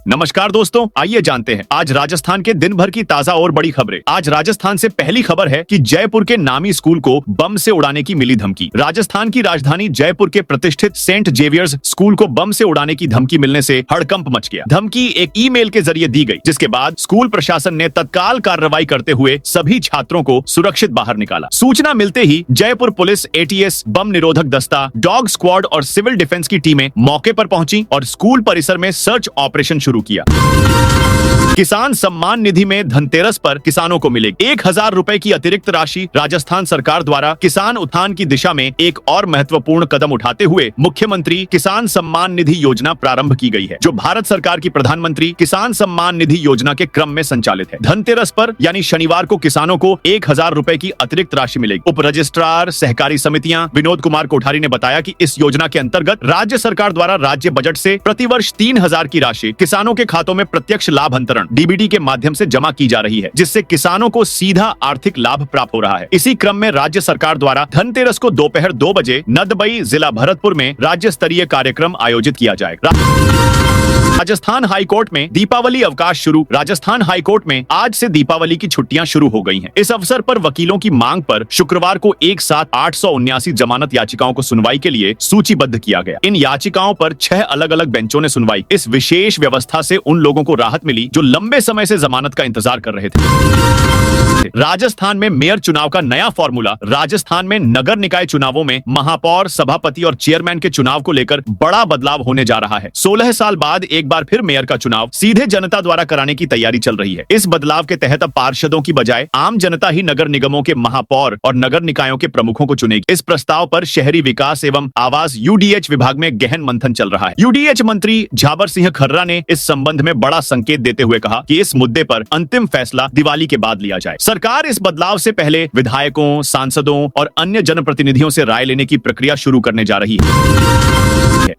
नमस्कार दोस्तों, आइए जानते हैं आज राजस्थान के दिन भर की ताजा और बड़ी खबरें। आज राजस्थान से पहली खबर है कि जयपुर के नामी स्कूल को बम से उड़ाने की मिली धमकी। राजस्थान की राजधानी जयपुर के प्रतिष्ठित सेंट जेवियर्स स्कूल को बम से उड़ाने की धमकी मिलने से हड़कंप मच गया। धमकी एक ईमेल के जरिए दी गई, जिसके बाद स्कूल प्रशासन ने तत्काल कार्रवाई करते हुए सभी छात्रों को सुरक्षित बाहर निकाला। सूचना मिलते ही जयपुर पुलिस, एटीएस, बम निरोधक दस्ता, डॉग स्क्वाड और सिविल डिफेंस की टीमें मौके पर पहुंची और स्कूल परिसर में सर्च ऑपरेशन शुरू किया। किसान सम्मान निधि में धनतेरस पर किसानों को मिलेगी 1000 रुपए की अतिरिक्त राशि। राजस्थान सरकार द्वारा किसान उत्थान की दिशा में एक और महत्वपूर्ण कदम उठाते हुए मुख्यमंत्री किसान सम्मान निधि योजना प्रारंभ की गई है, जो भारत सरकार की प्रधानमंत्री किसान सम्मान निधि योजना के क्रम में संचालित है। धनतेरस पर यानी शनिवार को किसानों को 1000 रुपए की अतिरिक्त राशि मिलेगी। उप रजिस्ट्रार सहकारी समितियां विनोद कुमार कोठारी ने बताया कि इस योजना के अंतर्गत राज्य सरकार द्वारा राज्य बजट से प्रतिवर्ष 3000 की राशि किसानों के खातों में प्रत्यक्ष लाभ अंतरण डीबीटी के माध्यम से जमा की जा रही है, जिससे किसानों को सीधा आर्थिक लाभ प्राप्त हो रहा है। इसी क्रम में राज्य सरकार द्वारा धनतेरस को दोपहर 2 बजे नदबई जिला भरतपुर में राज्य स्तरीय कार्यक्रम आयोजित किया जाएगा। राजस्थान हाईकोर्ट में दीपावली अवकाश शुरू। राजस्थान हाईकोर्ट में आज से दीपावली की छुट्टियां शुरू हो गई हैं। इस अवसर पर वकीलों की मांग पर शुक्रवार को एक साथ 879 जमानत याचिकाओं को सुनवाई के लिए सूचीबद्ध किया गया। इन याचिकाओं पर 6 अलग अलग बेंचों ने सुनवाई। इस विशेष व्यवस्था से उन लोगों को राहत मिली जो लंबे समय से जमानत का इंतजार कर रहे थे। राजस्थान में मेयर चुनाव का नया फॉर्मूला। राजस्थान में नगर निकाय चुनावों में महापौर, सभापति और चेयरमैन के चुनाव को लेकर बड़ा बदलाव होने जा रहा है। 16 साल बाद एक बार फिर मेयर का चुनाव सीधे जनता द्वारा कराने की तैयारी चल रही है। इस बदलाव के तहत अब पार्षदों की बजाय आम जनता ही नगर निगमों के महापौर और नगर निकायों के प्रमुखों को चुनेगी। इस प्रस्ताव पर शहरी विकास एवं आवास यूडीएच विभाग में गहन मंथन चल रहा है। यूडीएच मंत्री झाबर सिंह खर्रा ने इस संबंध में बड़ा संकेत देते हुए कहा कि इस मुद्दे पर अंतिम फैसला दिवाली के बाद लिया जाए। सरकार इस बदलाव से पहले विधायकों, सांसदों और अन्य जनप्रतिनिधियों से राय लेने की प्रक्रिया शुरू करने जा रही है।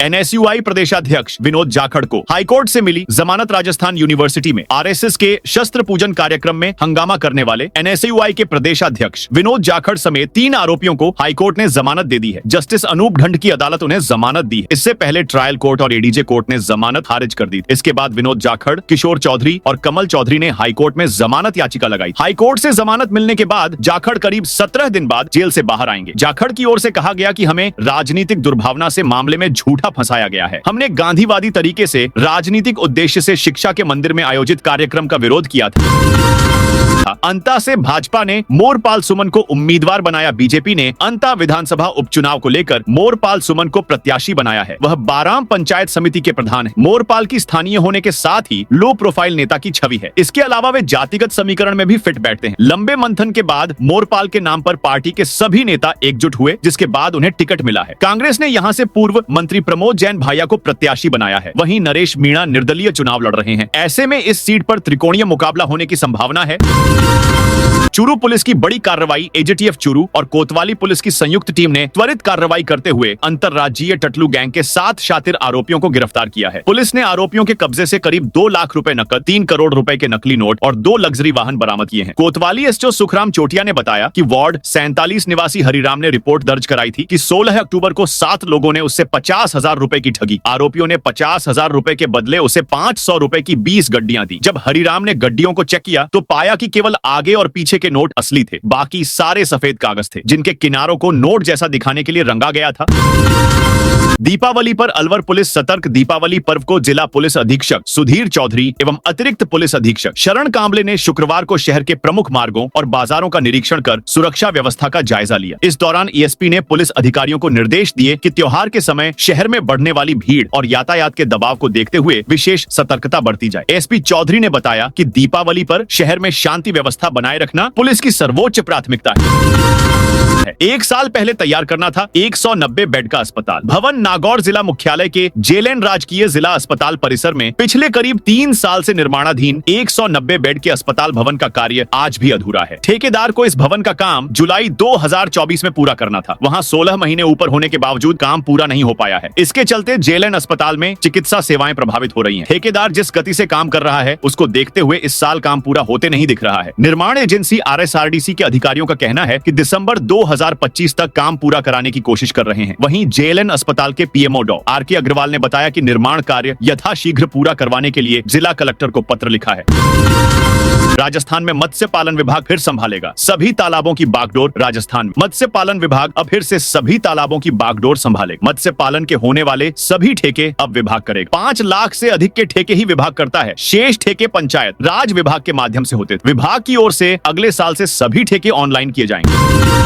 एनएसयूआई प्रदेशाध्यक्ष विनोद जाखड़ को हाईकोर्ट से मिली जमानत। राजस्थान यूनिवर्सिटी में आरएसएस के शस्त्र पूजन कार्यक्रम में हंगामा करने वाले एनएसयूआई के प्रदेशाध्यक्ष विनोद जाखड़ समेत 3 आरोपियों को हाईकोर्ट ने जमानत दे दी है। जस्टिस अनूप ढंड की अदालत उन्हें जमानत दी है। इससे पहले ट्रायल कोर्ट और एडीजे कोर्ट ने जमानत खारिज कर दी। इसके बाद विनोद जाखड़, किशोर चौधरी और कमल चौधरी ने हाईकोर्ट में जमानत याचिका लगाई। हाईकोर्ट से जमानत मिलने के बाद जाखड़ करीब 17 दिन बाद जेल से बाहर आएंगे। जाखड़ की ओर से कहा गया कि हमें राजनीतिक दुर्भावना से मामले में झूठा फंसाया गया है। हमने गांधीवादी तरीके से राजनीतिक उद्देश्य से शिक्षा के मंदिर में आयोजित कार्यक्रम का विरोध किया था। अंता से भाजपा ने मोरपाल सुमन को उम्मीदवार बनाया। बीजेपी ने अंता विधानसभा उपचुनाव को लेकर मोरपाल सुमन को प्रत्याशी बनाया है। वह बाराम पंचायत समिति के प्रधान है। मोरपाल की स्थानीय होने के साथ ही लो प्रोफाइल नेता की छवि है। इसके अलावा वे जातिगत समीकरण में भी फिट बैठते हैं। लंबे मंथन के बाद मोरपाल के नाम पर पार्टी के सभी नेता एकजुट हुए, जिसके बाद उन्हें टिकट मिला है। कांग्रेस ने यहां से पूर्व मंत्री प्रमोद जैन भाया को प्रत्याशी बनाया है। वहीं नरेश मीणा निर्दलीय चुनाव लड़ रहे हैं। ऐसे में इस सीट पर त्रिकोणीय मुकाबला होने की संभावना है। चूरू पुलिस की बड़ी कार्रवाई। एजेटीएफ चूरू और कोतवाली पुलिस की संयुक्त टीम ने त्वरित कार्रवाई करते हुए अंतरराज्यीय टटलू गैंग के 7 शातिर आरोपियों को गिरफ्तार किया है। पुलिस ने आरोपियों के कब्जे से करीब 2 लाख रुपए नकद, 3 करोड़ रुपए के नकली नोट और 2 लग्जरी वाहन बरामद किए हैं। कोतवाली एसओ सुखराम चोटिया ने बताया कि वार्ड 47 निवासी हरिराम ने रिपोर्ट दर्ज कराई थी कि 16 अक्टूबर को 7 लोगों ने उससे 50,000 रुपए की ठगी। आरोपियों ने 50,000 रुपए के बदले उसे 500 रुपए की 20 गड्डियां दी। जब हरिराम ने गड्डियों को चेक किया तो पाया कि केवल आगे और पीछे के नोट असली थे, बाकी सारे सफेद कागज थे, जिनके किनारों को नोट जैसा दिखाने के लिए रंगा गया था। दीपावली पर अलवर पुलिस सतर्क। दीपावली पर्व को जिला पुलिस अधीक्षक सुधीर चौधरी एवं अतिरिक्त पुलिस अधीक्षक शरण कांबले ने शुक्रवार को शहर के प्रमुख मार्गों और बाजारों का निरीक्षण कर सुरक्षा व्यवस्था का जायजा लिया। इस दौरान ईएसपी ने पुलिस अधिकारियों को निर्देश दिए कि त्योहार के समय शहर में बढ़ने वाली भीड़ और यातायात के दबाव को देखते हुए विशेष सतर्कता बरती जाए। एसपी चौधरी ने बताया कि दीपावली पर शहर में शांति व्यवस्था बनाए रखना पुलिस की सर्वोच्च प्राथमिकता है। 1 साल पहले तैयार करना था 190 बेड का अस्पताल। भवन नागौर जिला मुख्यालय के जेएलएन राजकीय जिला अस्पताल परिसर में पिछले करीब 3 साल से निर्माणाधीन 190 बेड के अस्पताल भवन का कार्य आज भी अधूरा है। ठेकेदार को इस भवन का काम जुलाई 2024 में पूरा करना था। वहां 16 महीने ऊपर होने के बावजूद काम पूरा नहीं हो पाया है। इसके चलते जेएलएन अस्पताल में चिकित्सा सेवाएं प्रभावित हो रही हैं। ठेकेदार जिस गति से काम कर रहा है उसको देखते हुए इस साल काम पूरा होते नहीं दिख रहा है। निर्माण एजेंसी आरएसआरडीसी के अधिकारियों का कहना है कि दिसंबर 2025 तक काम पूरा कराने की कोशिश कर रहे हैं। वहीं जेएलएन अस्पताल अस्पताल के पीएमओ डॉ आर.के. अग्रवाल ने बताया कि निर्माण कार्य यथाशीघ्र पूरा करवाने के लिए जिला कलेक्टर को पत्र लिखा है। राजस्थान में मत्स्य पालन विभाग फिर संभालेगा सभी तालाबों की बागडोर। राजस्थान में मत्स्य पालन विभाग अब फिर से सभी तालाबों की बागडोर संभालेगा। मत्स्य पालन के होने वाले सभी ठेके अब विभाग करेगा। 5 लाख से अधिक के ठेके ही विभाग करता है। शेष ठेके पंचायत राज विभाग के माध्यम से होते थे। विभाग की ओर से अगले साल से सभी ठेके ऑनलाइन किए जाएंगे।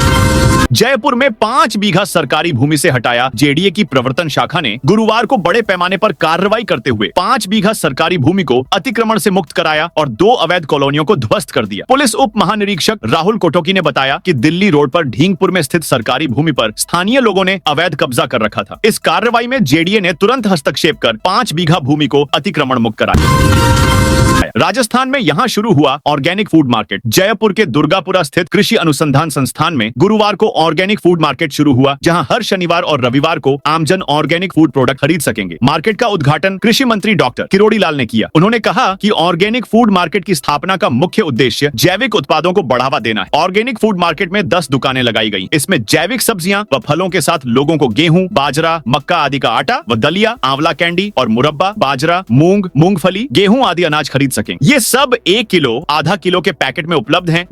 जयपुर में 5 बीघा सरकारी भूमि से हटाया जेडीए की प्रवर्तन शाखा ने गुरुवार को बड़े पैमाने पर कार्रवाई करते हुए 5 बीघा सरकारी भूमि को अतिक्रमण से मुक्त कराया और 2 अवैध कॉलोनियों को ध्वस्त कर दिया। पुलिस उप महानिरीक्षक राहुल कोटोकी ने बताया कि दिल्ली रोड पर ढींगपुर में स्थित सरकारी भूमि पर स्थानीय लोगों ने अवैध कब्जा कर रखा था। इस कार्रवाई में जेडीए ने तुरंत हस्तक्षेप कर 5 बीघा भूमि को अतिक्रमण मुक्त कराया। राजस्थान में यहां शुरू हुआ ऑर्गेनिक फूड मार्केट। जयपुर के दुर्गापुरा स्थित कृषि अनुसंधान संस्थान में गुरुवार को ऑर्गेनिक फूड मार्केट शुरू हुआ, जहां हर शनिवार और रविवार को आमजन ऑर्गेनिक फूड प्रोडक्ट खरीद सकेंगे। मार्केट का उद्घाटन कृषि मंत्री डॉक्टर किरोड़ी लाल ने किया। उन्होंने कहा कि ऑर्गेनिक फूड मार्केट की स्थापना का मुख्य उद्देश्य जैविक उत्पादों को बढ़ावा देना है। ऑर्गेनिक फूड मार्केट में 10 दुकानें लगाई गई। इसमें जैविक सब्जियां व फलों के साथ लोगों को गेहूं, बाजरा, मक्का आदि का आटा व दलिया, आंवला कैंडी और मुरब्बा, बाजरा, मूंग, मूंगफली, गेहूं आदि अनाज खरीद सकें। ये सब 1 किलो, आधा किलो के पैकेट में उपलब्ध हैं।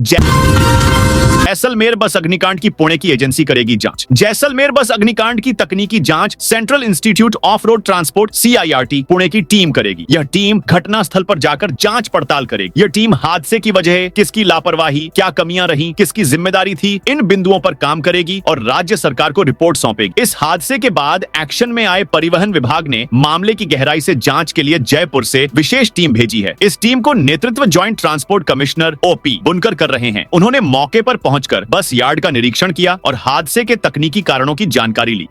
जैसलमेर बस अग्निकांड की पुणे की एजेंसी करेगी जांच। जैसलमेर बस अग्निकांड की तकनीकी जांच central institute of road transport (CIRT) Pune की टीम करेगी। यह टीम घटनास्थल पर जाकर जांच पड़ताल करेगी। यह टीम हादसे की वजह, किसकी लापरवाही, क्या कमियां रही, किसकी जिम्मेदारी थी, इन बिंदुओं पर काम करेगी और राज्य सरकार को रिपोर्ट सौंपेगी। इस हादसे के बाद एक्शन में आए परिवहन विभाग ने मामले की गहराई से जांच के लिए जयपुर से विशेष टीम भेजी है। इस टीम को नेतृत्व ज्वाइंट ट्रांसपोर्ट कमिश्नर OP बुनकर कर रहे हैं। उन्होंने मौके पर पहुंचकर बस यार्ड का निरीक्षण किया और हादसे के तकनीकी कारणों की जानकारी ली।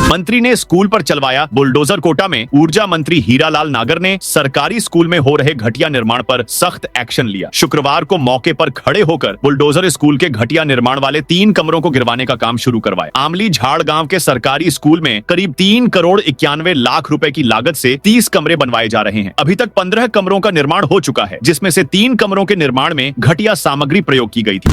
मंत्री ने स्कूल पर चलवाया बुलडोजर। कोटा में ऊर्जा मंत्री हीरालाल नागर ने सरकारी स्कूल में हो रहे घटिया निर्माण पर सख्त एक्शन लिया। शुक्रवार को मौके पर खड़े होकर बुलडोजर स्कूल के घटिया निर्माण वाले 3 कमरों को गिरवाने का काम शुरू करवाया। आमली झाड़ गांव के सरकारी स्कूल में करीब 3 करोड़ 91 लाख रुपए की लागत से 30 कमरे बनवाए जा रहे हैं। अभी तक 15 कमरों का निर्माण हो चुका है, जिसमें से 3 कमरों के निर्माण में घटिया सामग्री प्रयोग की गई थी।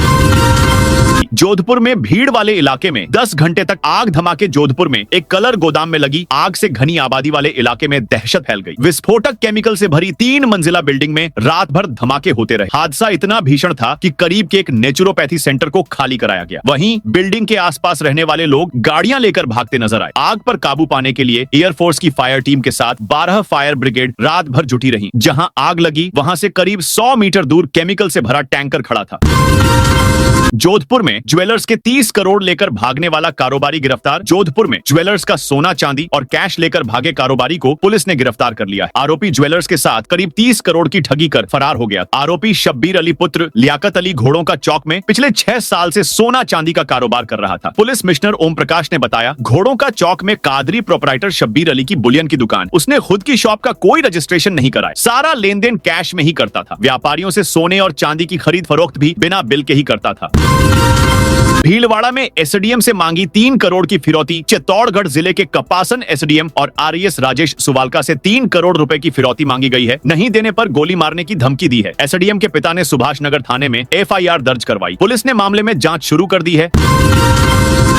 जोधपुर में भीड़ वाले इलाके में 10 घंटे तक आग धमाके। जोधपुर में एक कलर गोदाम में लगी आग से घनी आबादी वाले इलाके में दहशत फैल गई। विस्फोटक केमिकल से भरी 3 मंजिला बिल्डिंग में रात भर धमाके होते रहे। हादसा इतना भीषण था कि करीब के एक नेचुरोपैथी सेंटर को खाली कराया गया। वहीं बिल्डिंग के आसपास रहने वाले लोग गाड़ियां लेकर भागते नजर आए। आग पर काबू पाने के लिए एयरफोर्स की फायर टीम के साथ 12 फायर ब्रिगेड रात भर जुटी रही। जहां आग लगी वहां से करीब 100 मीटर दूर केमिकल से भरा टैंकर खड़ा था। जोधपुर में ज्वेलर्स के 30 करोड़ लेकर भागने वाला कारोबारी गिरफ्तार। जोधपुर में ज्वेलर्स का सोना चांदी और कैश लेकर भागे कारोबारी को पुलिस ने गिरफ्तार कर लिया है। आरोपी ज्वेलर्स के साथ करीब 30 करोड़ की ठगी कर फरार हो गया। आरोपी शब्बीर अली पुत्र लियाकत अली घोड़ों का चौक में पिछले 6 साल से सोना चांदी का कारोबार कर रहा था। पुलिस कमिश्नर ओम प्रकाश ने बताया, घोड़ों का चौक में कादरी प्रोपराइटर शब्बीर अली की बुलियन की दुकान। उसने खुद की शॉप का कोई रजिस्ट्रेशन नहीं कराया। सारा लेन देन कैश में ही करता था। व्यापारियों से सोने और चांदी की खरीद फरोख्त भी बिना बिल के ही करता था। भीलवाड़ा में एसडीएम से मांगी 3 करोड़ की फिरौती। चित्तौड़गढ़ जिले के कपासन एसडीएम और आरएएस राजेश सुवालका से 3 करोड़ रुपए की फिरौती मांगी गई है। नहीं देने पर गोली मारने की धमकी दी है। एसडीएम के पिता ने सुभाष नगर थाने में एफआईआर दर्ज करवाई। पुलिस ने मामले में जांच शुरू कर दी है।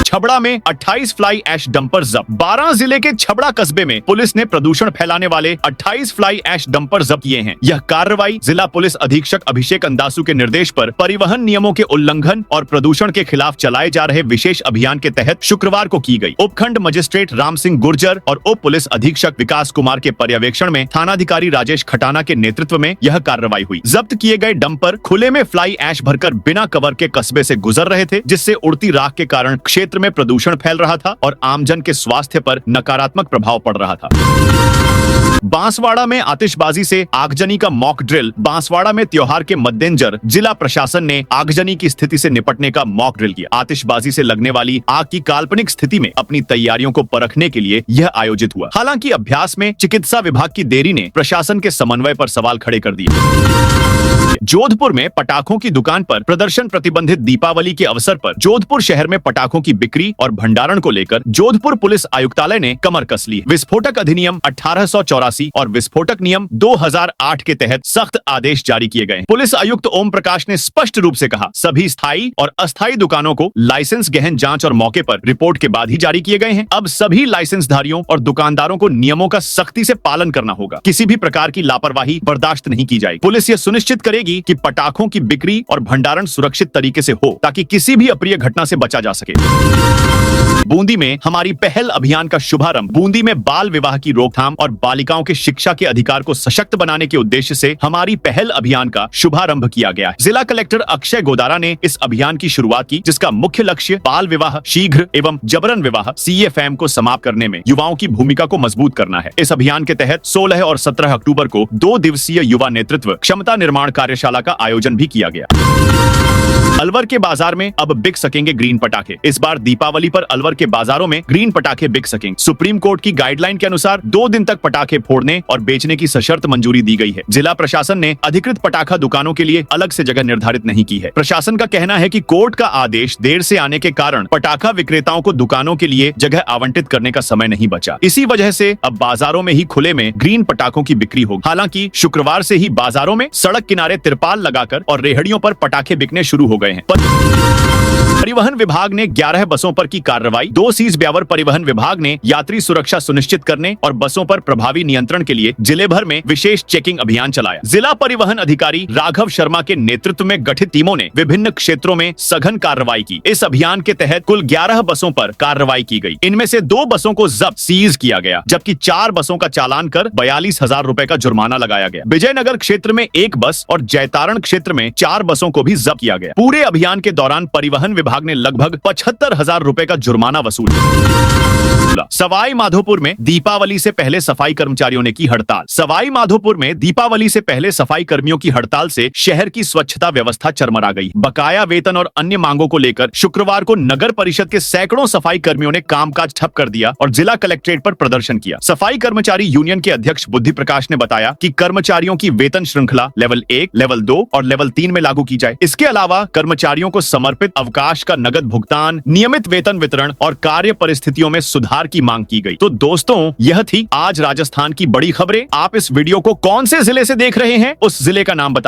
छबड़ा में 28 फ्लाई ऐश डंपर जब्त। 12 जिले के छबड़ा कस्बे में पुलिस ने प्रदूषण फैलाने वाले 28 फ्लाई ऐश डंपर जब्त किए हैं। यह कार्रवाई जिला पुलिस अधीक्षक अभिषेक अंदासु के निर्देश पर परिवहन नियमों के उल्लंघन और प्रदूषण के खिलाफ चलाए जा रहे विशेष अभियान के तहत शुक्रवार को की गई। उपखंड मजिस्ट्रेट राम सिंह गुर्जर और उप पुलिस अधीक्षक विकास कुमार के पर्यवेक्षण में थानाधिकारी राजेश खटाना के नेतृत्व में यह कार्रवाई हुई। जब्त किए गए डंपर खुले में फ्लाई ऐश भरकर बिना कवर के कस्बे से गुजर रहे थे, जिससे उड़ती राख के कारण क्षेत्र में प्रदूषण फैल रहा था और आमजन के स्वास्थ्य पर नकारात्मक प्रभाव पड़ रहा था। बांसवाड़ा में आतिशबाजी से आगजनी का मॉक ड्रिल। बांसवाड़ा में त्योहार के मद्देनजर जिला प्रशासन ने आगजनी की स्थिति से निपटने का मॉक ड्रिल किया। आतिशबाजी से लगने वाली आग की काल्पनिक स्थिति में अपनी तैयारियों को परखने के लिए यह आयोजित हुआ। हालांकि अभ्यास में चिकित्सा विभाग की देरी ने प्रशासन के समन्वय पर सवाल खड़े कर दिए। जोधपुर में पटाखों की दुकान पर प्रदर्शन प्रतिबंधित दीपावली के अवसर पर जोधपुर शहर में पटाखों की बिक्री और भंडारण को लेकर जोधपुर पुलिस आयुक्तालय ने कमर कस ली। विस्फोटक अधिनियम 1884 और विस्फोटक नियम 2008 के तहत सख्त आदेश जारी किए गए। पुलिस आयुक्त ओम प्रकाश ने स्पष्ट रूप से कहा, सभी स्थायी और अस्थायी दुकानों को लाइसेंस गहन जांच और मौके पर रिपोर्ट के बाद ही जारी किए गए हैं। अब सभी लाइसेंसधारियों और दुकानदारों को नियमों का सख्ती से पालन करना होगा। किसी भी प्रकार की लापरवाही बर्दाश्त नहीं की जाएगी। पुलिस यह सुनिश्चित करेगी कि पटाखों की बिक्री और भंडारण सुरक्षित तरीके से हो, ताकि किसी भी अप्रिय घटना से बचा जा सके। बूंदी में हमारी पहल अभियान का शुभारंभ। बूंदी में बाल विवाह की रोकथाम और बालिकाओं के शिक्षा के अधिकार को सशक्त बनाने के उद्देश्य से हमारी पहल अभियान का शुभारंभ किया गया है। जिला कलेक्टर अक्षय गोदारा ने इस अभियान की शुरुआत की, जिसका मुख्य लक्ष्य बाल विवाह, शीघ्र एवं जबरन विवाह CFM को समाप्त करने में युवाओं की भूमिका को मजबूत करना है। इस अभियान के तहत 16 और 17 अक्टूबर को 2 दिवसीय युवा नेतृत्व क्षमता निर्माण कार्यशाला का आयोजन भी किया गया। अलवर के बाजार में अब बिक सकेंगे ग्रीन पटाखे। इस बार दीपावली पर अलवर के बाजारों में ग्रीन पटाखे बिक सकेंगे। सुप्रीम कोर्ट की गाइडलाइन के अनुसार 2 दिन तक पटाखे फोड़ने और बेचने की सशर्त मंजूरी दी गई है। जिला प्रशासन ने अधिकृत पटाखा दुकानों के लिए अलग से जगह निर्धारित नहीं की है। प्रशासन का कहना है कि कोर्ट का आदेश देर से आने के कारण पटाखा विक्रेताओं को दुकानों के लिए जगह आवंटित करने का समय नहीं बचा। इसी वजह से अब बाजारों में ही खुले में ग्रीन पटाखों की बिक्री होगी। हालांकि शुक्रवार से ही बाजारों में सड़क किनारे तिरपाल लगाकर और रेहड़ियों पर पटाखे बिकने शुरू हो गए हैं। परिवहन विभाग ने 11 बसों पर की कार्रवाई। 2 सीज ब्यावर परिवहन विभाग ने यात्री सुरक्षा सुनिश्चित करने और बसों पर प्रभावी नियंत्रण के लिए जिले भर में विशेष चेकिंग अभियान चलाया। जिला परिवहन अधिकारी राघव शर्मा के नेतृत्व में गठित टीमों ने विभिन्न क्षेत्रों में सघन कार्रवाई की। इस अभियान के तहत कुल 11 बसों पर कार्रवाई की गई। इनमें से 2 बसों को जब्त सीज किया गया, जबकि 4 बसों का चालान कर 42,000 रुपए का जुर्माना लगाया गया। विजयनगर क्षेत्र में 1 बस और जयतारण क्षेत्र में 4 बसों को भी जब्त किया गया। पूरे अभियान के दौरान परिवहन विभाग ने लगभग 75,000 रुपए का जुर्माना वसूला। सवाई माधोपुर में दीपावली से पहले सफाई कर्मचारियों ने की हड़ताल। सवाई माधोपुर में दीपावली से पहले सफाई कर्मियों की हड़ताल से शहर की स्वच्छता व्यवस्था चरमरा गई। बकाया वेतन और अन्य मांगों को लेकर शुक्रवार को नगर परिषद के सैकड़ों सफाई कर्मियों ने कामकाज ठप कर दिया और जिला कलेक्ट्रेट पर प्रदर्शन किया। सफाई कर्मचारी यूनियन के अध्यक्ष बुद्धि प्रकाश ने बताया कि कर्मचारियों की वेतन श्रृंखला लेवल 1, लेवल 2 और लेवल 3 में लागू की जाए। इसके अलावा कर्मचारियों को समर्पित अवकाश का नगद भुगतान, नियमित वेतन वितरण और कार्य परिस्थितियों में सुधार की मांग की गई। तो दोस्तों, यह थी आज राजस्थान की बड़ी खबरें। आप इस वीडियो को कौन से जिले से देख रहे हैं, उस जिले का नाम बताइए।